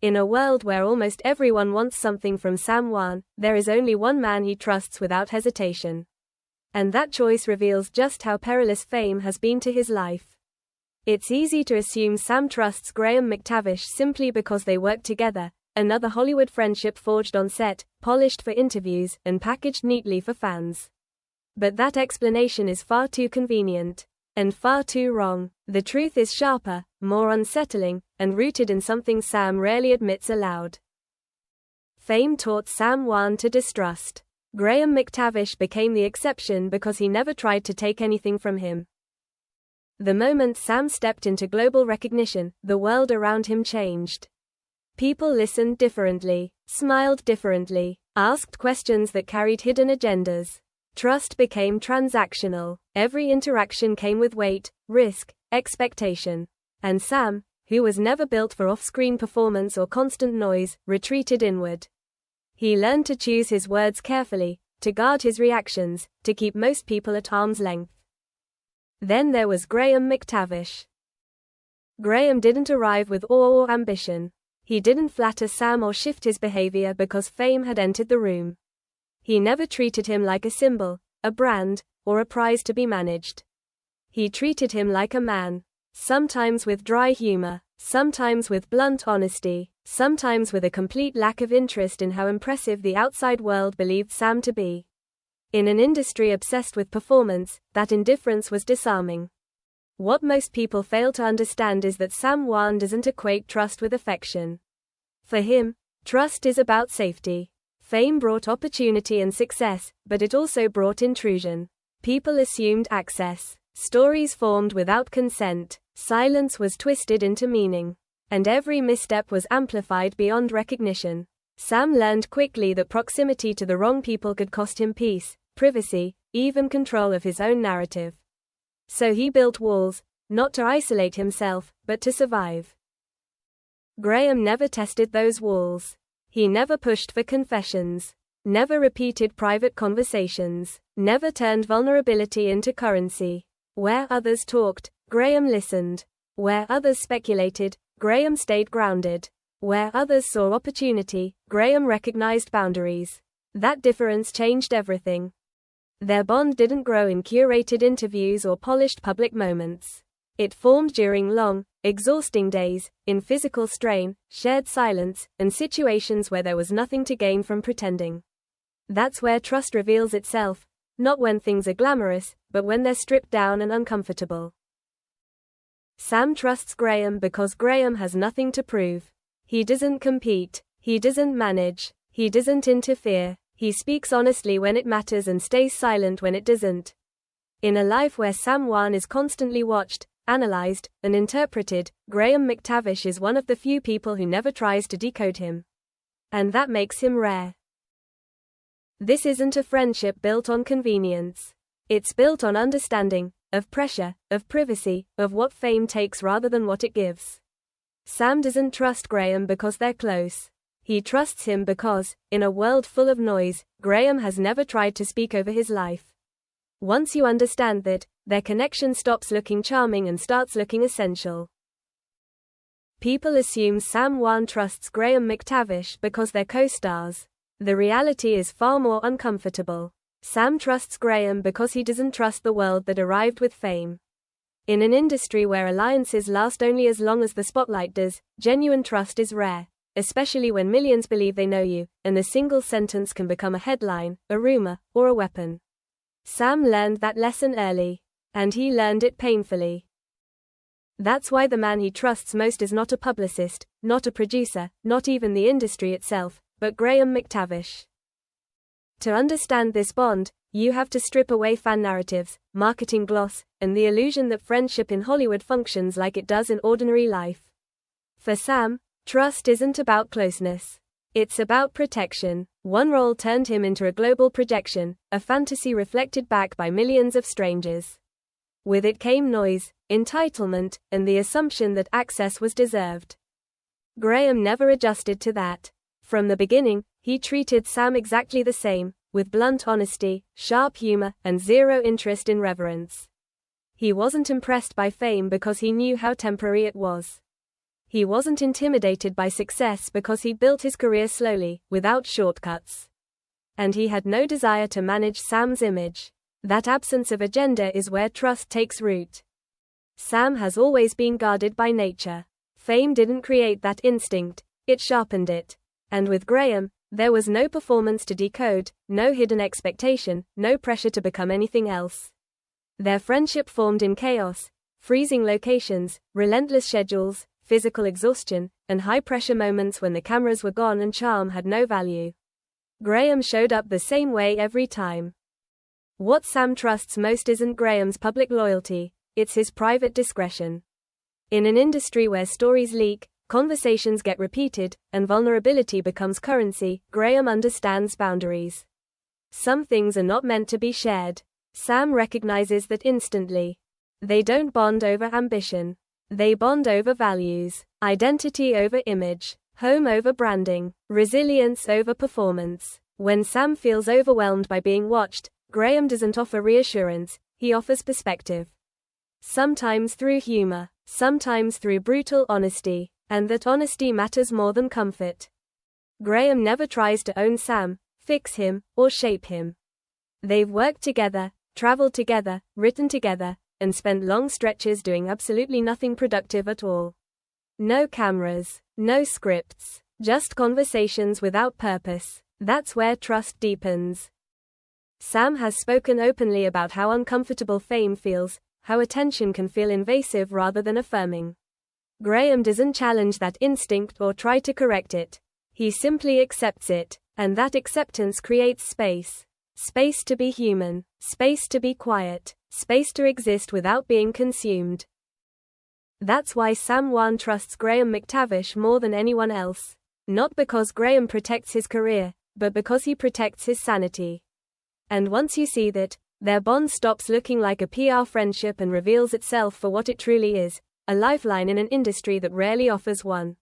In a world where almost everyone wants something from Heughan, there is only one man he trusts without hesitation. And that choice reveals just how perilous fame has been to his life. It's easy to assume Sam trusts McTavish simply because they work together, another Hollywood friendship forged on set, polished for interviews, and packaged neatly for fans. But that explanation is far too convenient. And far too wrong. The truth is sharper, more unsettling, and rooted in something Sam rarely admits aloud. Fame taught Heughan to distrust. McTavish became the exception because he never tried to take anything from him. The moment Sam stepped into global recognition, the world around him changed. People listened differently, smiled differently, asked questions that carried hidden agendas. Trust became transactional. Every interaction came with weight, risk, expectation. And Sam, who was never built for off-screen performance or constant noise, retreated inward. He learned to choose his words carefully, to guard his reactions, to keep most people at arm's length. Then there was McTavish. Graham didn't arrive with awe or ambition. He didn't flatter Sam or shift his behavior because fame had entered the room. He never treated him like a symbol, a brand, or a prize to be managed. He treated him like a man, sometimes with dry humor, sometimes with blunt honesty, sometimes with a complete lack of interest in how impressive the outside world believed Sam to be. In an industry obsessed with performance, that indifference was disarming. What most people fail to understand is that Heughan doesn't equate trust with affection. For him, trust is about safety. Fame brought opportunity and success, but it also brought intrusion. People assumed access. Stories formed without consent. Silence was twisted into meaning. And every misstep was amplified beyond recognition. Sam learned quickly that proximity to the wrong people could cost him peace, privacy, even control of his own narrative. So he built walls, not to isolate himself, but to survive. Graham never tested those walls. He never pushed for confessions, never repeated private conversations, never turned vulnerability into currency. Where others talked, Graham listened. Where others speculated, Graham stayed grounded. Where others saw opportunity, Graham recognized boundaries. That difference changed everything. Their bond didn't grow in curated interviews or polished public moments. It formed during long, exhausting days, in physical strain, shared silence, and situations where there was nothing to gain from pretending. That's where trust reveals itself, not when things are glamorous, but when they're stripped down and uncomfortable. Sam trusts Graham because Graham has nothing to prove. He doesn't compete, he doesn't manage, he doesn't interfere, he speaks honestly when it matters and stays silent when it doesn't. In a life where Heughan is constantly watched, analyzed, and interpreted, McTavish is one of the few people who never tries to decode him. And that makes him rare. This isn't a friendship built on convenience. It's built on understanding, of pressure, of privacy, of what fame takes rather than what it gives. Sam doesn't trust Graham because they're close. He trusts him because, in a world full of noise, Graham has never tried to speak over his life. Once you understand that, their connection stops looking charming and starts looking essential. People assume Heughan trusts McTavish because they're co-stars. The reality is far more uncomfortable. Sam trusts Graham because he doesn't trust the world that arrived with fame. In an industry where alliances last only as long as the spotlight does, genuine trust is rare, especially when millions believe they know you, and a single sentence can become a headline, a rumor, or a weapon. Sam learned that lesson early. And he learned it painfully. That's why the man he trusts most is not a publicist, not a producer, not even the industry itself, but McTavish. To understand this bond, you have to strip away fan narratives, marketing gloss, and the illusion that friendship in Hollywood functions like it does in ordinary life. For Sam, trust isn't about closeness. It's about protection. One role turned him into a global projection, a fantasy reflected back by millions of strangers. With it came noise, entitlement, and the assumption that access was deserved. Graham never adjusted to that. From the beginning, he treated Sam exactly the same, with blunt honesty, sharp humor, and zero interest in reverence. He wasn't impressed by fame because he knew how temporary it was. He wasn't intimidated by success because he built his career slowly, without shortcuts. And he had no desire to manage Sam's image. That absence of agenda is where trust takes root. Sam has always been guarded by nature. Fame didn't create that instinct, it sharpened it. And with Graham, there was no performance to decode, no hidden expectation, no pressure to become anything else. Their friendship formed in chaos, freezing locations, relentless schedules, physical exhaustion, and high-pressure moments when the cameras were gone and charm had no value. Graham showed up the same way every time. What Sam trusts most isn't Graham's public loyalty, it's his private discretion. In an industry where stories leak, conversations get repeated, and vulnerability becomes currency, Graham understands boundaries. Some things are not meant to be shared. Sam recognizes that instantly. They don't bond over ambition. They bond over values, identity over image, home over branding, resilience over performance. When Sam feels overwhelmed by being watched, Graham doesn't offer reassurance, he offers perspective. Sometimes through humor, sometimes through brutal honesty, and that honesty matters more than comfort. Graham never tries to own Sam, fix him, or shape him. They've worked together, traveled together, written together, and spent long stretches doing absolutely nothing productive at all. No cameras, no scripts, just conversations without purpose. That's where trust deepens. Sam has spoken openly about how uncomfortable fame feels, how attention can feel invasive rather than affirming. Graham doesn't challenge that instinct or try to correct it. He simply accepts it, and that acceptance creates space. Space to be human, space to be quiet, space to exist without being consumed. That's why Sam Heughan trusts Graham McTavish more than anyone else. Not because Graham protects his career, but because he protects his sanity. And once you see that, their bond stops looking like a PR friendship and reveals itself for what it truly is, a lifeline in an industry that rarely offers one.